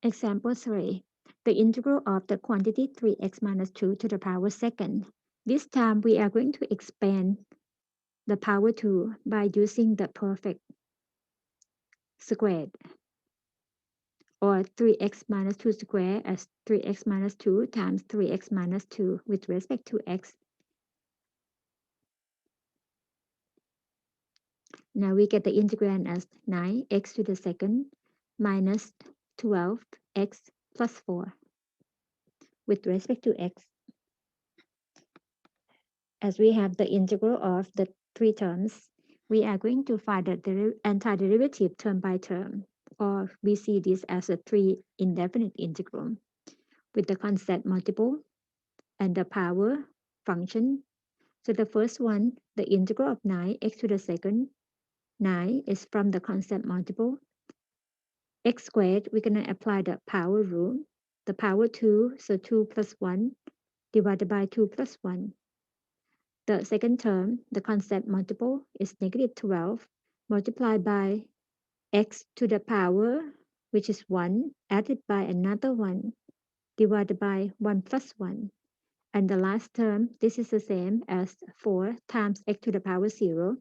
Example 3. The integral of the quantity 3x minus 2 to the power second. This time we are going to expand the power 2 by using the perfect squared, or 3x minus 2 squared as 3x minus 2 times 3x minus 2 with respect to x. Now we get the integrand as 9x to the second minus 12x plus 4 with respect to x. As we have the integral of the three terms, we are going to find the antiderivative term by term, or we see this as a three indefinite integral with the constant multiple and the power function. So the first one, the integral of 9x to the second, 9 is from the constant multiple. X squared, we're going to apply the power rule. The power 2, so 2 plus 1 divided by 2 plus 1. The second term, the constant multiple, is negative 12 multiplied by x to the power, which is 1, added by another 1, divided by 1 plus 1. And the last term, this is the same as 4 times x to the power 0.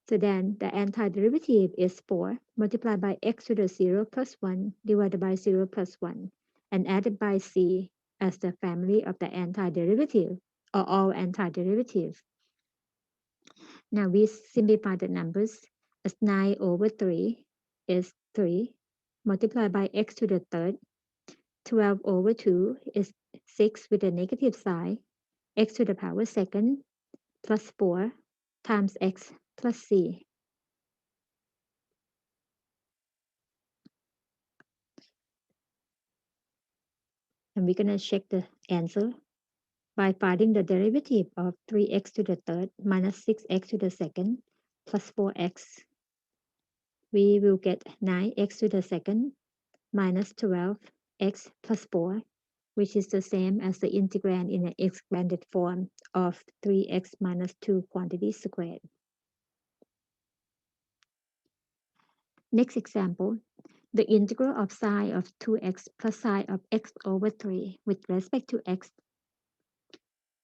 So then the antiderivative is 4 multiplied by x to the 0 plus 1 divided by 0 plus 1 and added by c as the family of the antiderivative or all antiderivative. Now we simplify the numbers as 9 over 3 is 3 multiplied by x to the third. 12 over 2 is 6 with a negative sign, x to the power second plus 4 times x plus c. And we're going to check the answer by finding the derivative of 3x to the third minus 6x to the second plus 4x. We will get 9x to the second minus 12x plus 4, which is the same as the integrand in an expanded form of 3x minus 2 quantity squared. Next example, the integral of sine of 2x plus sine of x over 3 with respect to x.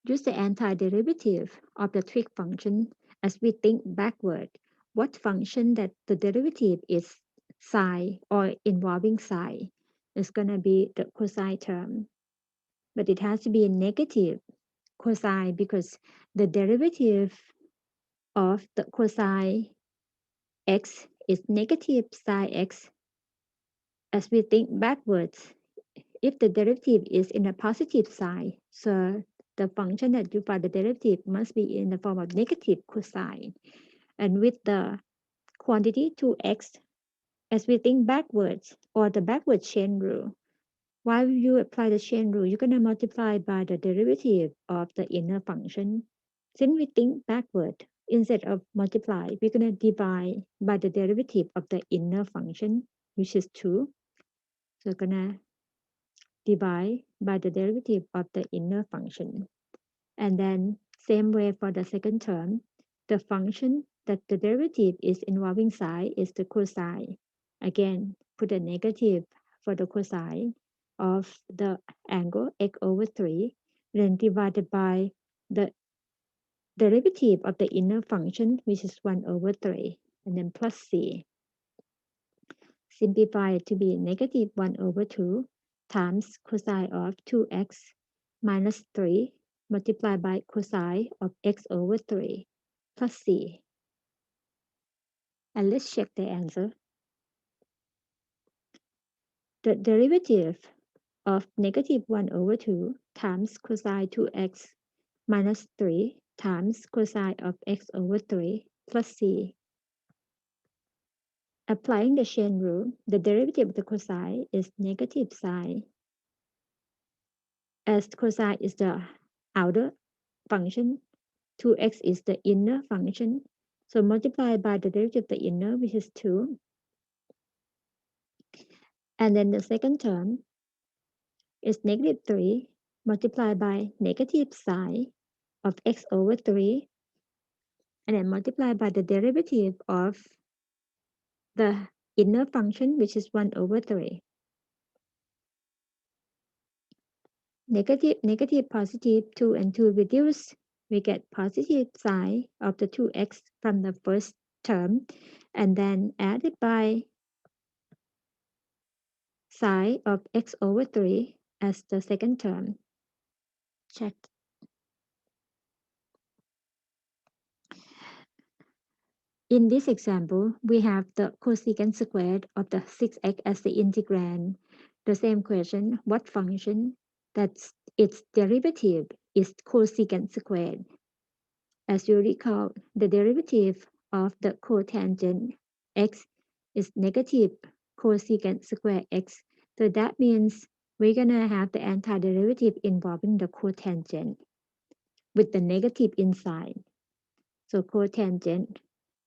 Use the antiderivative of the trig function as we think backward. What function that the derivative is sine or involving sine is going to be the cosine term. But it has to be a negative cosine because the derivative of the cosine x is negative sine x. As we think backwards, if the derivative is in a positive sign, so the function that you find the derivative must be in the form of negative cosine. And with the quantity 2x, as we think backwards, or the backward chain rule, while you apply the chain rule, you're going to multiply by the derivative of the inner function. Since we think backward, instead of multiply, we're going to divide by the derivative of the inner function, which is 2. So we're going to divide by the derivative of the inner function. And then same way for the second term, the function that the derivative is involving sine is the cosine. Again, put a negative for the cosine of the angle x over 3, then divided by the derivative of the inner function, which is 1 over 3, and then plus c. Simplify it to be negative 1 over 2 times cosine of 2x minus 3 multiplied by cosine of x over 3 plus c. And let's check the answer. The derivative of negative 1 over 2 times cosine 2x minus 3 times cosine of x over 3 plus c. Applying the chain rule, the derivative of the cosine is negative sine. As cosine is the outer function, 2x is the inner function. So multiply by the derivative of the inner, which is 2. And then the second term is negative 3 multiplied by negative sine of x over 3. And then multiply by the derivative of the inner function, which is 1 over 3. negative, positive, 2 and 2 reduce. We get positive sine of the 2x from the first term and then added by sine of x over 3 as the second term. Check. In this example, we have the cosecant squared of the 6x as the integrand. The same question, what function that's its derivative is cosecant squared? As you recall, the derivative of the cotangent x is negative cosecant square x. So that means we're going to have the antiderivative involving the cotangent with the negative inside. So cotangent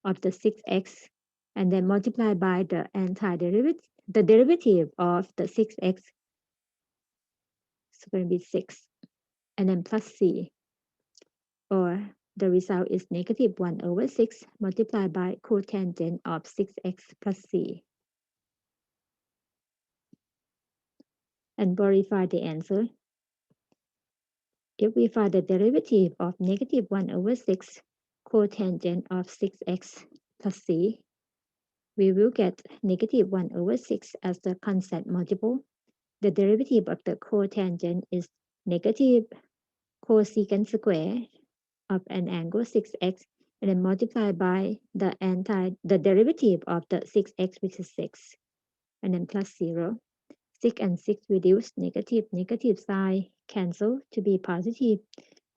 of the 6x and then multiply by the antiderivative, the derivative of the 6x. It's going to be 6 and then plus c, or the result is negative 1 over 6 multiplied by cotangent of 6x plus c. And verify the answer. If we find the derivative of negative 1 over 6 cotangent of 6x plus c, we will get negative 1 over 6 as the constant multiple. The derivative of the cotangent is negative cosecant square of an angle 6x and then multiplied by the derivative of the 6x, which is 6, and then plus 0. 6 and 6 reduce, negative sign cancel to be positive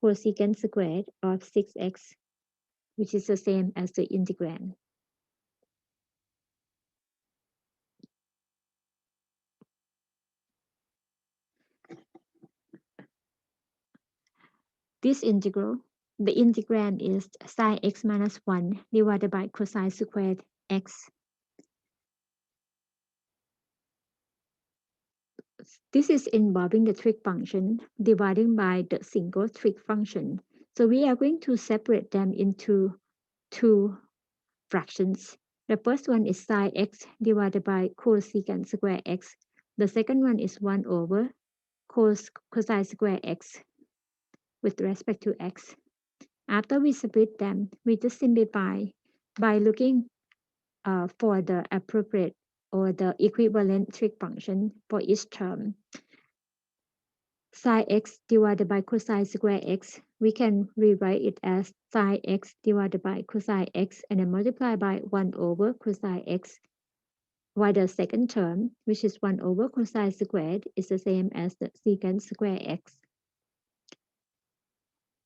cosecant squared of 6x, which is the same as the integrand. This integral, the integrand is sine x minus 1 divided by cosine squared x. This is involving the trig function dividing by the single trig function. So we are going to separate them into two fractions. The first one is sine x divided by cosecant square x. The second one is 1 over cosine square x with respect to x. After we split them, we just simplify by looking for the appropriate or the equivalent trig function for each term. Sine x divided by cosine square x, we can rewrite it as sine x divided by cosine x and then multiply by 1 over cosine x, while the second term, which is 1 over cosine squared, is the same as the secant square x.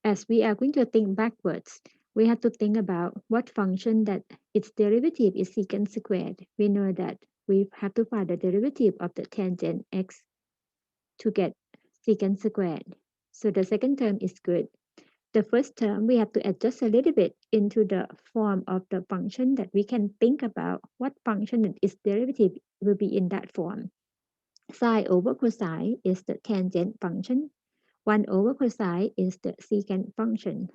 As we are going to think backwards, we have to think about what function that its derivative is secant squared. We know that we have to find the derivative of the tangent x to get secant squared. So the second term is good. The first term, we have to adjust a little bit into the form of the function that we can think about what function that its derivative will be in that form. Sine over cosine is the tangent function. 1 over cosine is the secant function.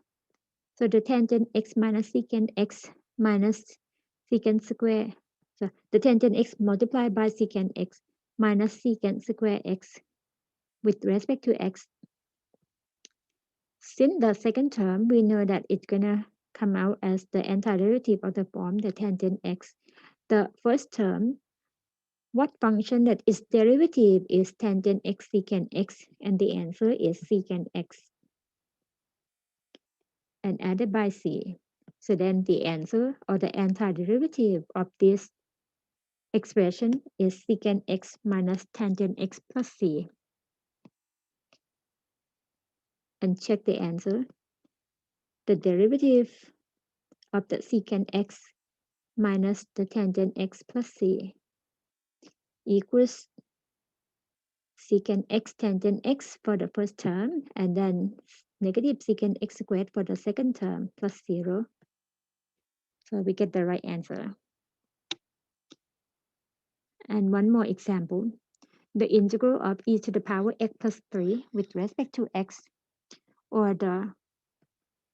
So the tangent x minus secant x minus secant square. So the tangent x multiplied by secant x minus secant square x with respect to x. Since the second term, we know that it's gonna come out as the antiderivative of the form, the tangent x. The first term, what function that its derivative is tangent x secant x, and the answer is secant x, and added by c. So then the answer or the antiderivative of this expression is secant x minus tangent x plus c. And check the answer. The derivative of the secant x minus the tangent x plus c equals secant x tangent x for the first term and then negative secant x squared for the second term plus 0. So we get the right answer. And one more example. The integral of e to the power x plus 3 with respect to x, or the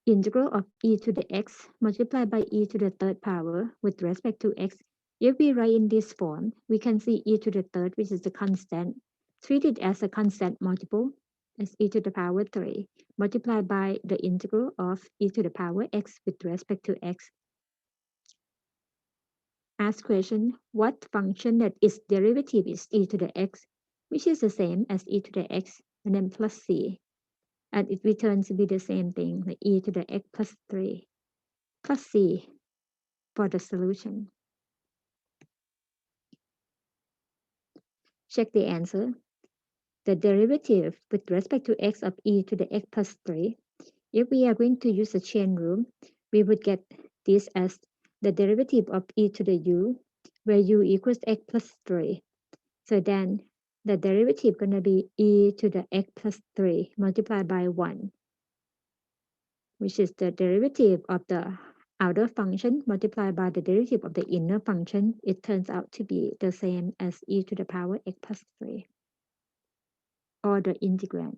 integral of e to the x multiplied by e to the third power with respect to x. If we write in this form, we can see e to the third, which is the constant, treat it as a constant multiple, as e to the power 3 multiplied by the integral of e to the power x with respect to x. Ask question, what function that its derivative is e to the x, which is the same as e to the x and then plus c. And it returns to be the same thing, like e to the x plus 3 plus c for the solution. Check the answer. The derivative with respect to x of e to the x plus 3, if we are going to use the chain rule, we would get this as the derivative of e to the u, where u equals x plus 3. So then the derivative going to be e to the x plus 3 multiplied by 1, which is the derivative of the outer function multiplied by the derivative of the inner function. It turns out to be the same as e to the power x plus 3, or the integrand.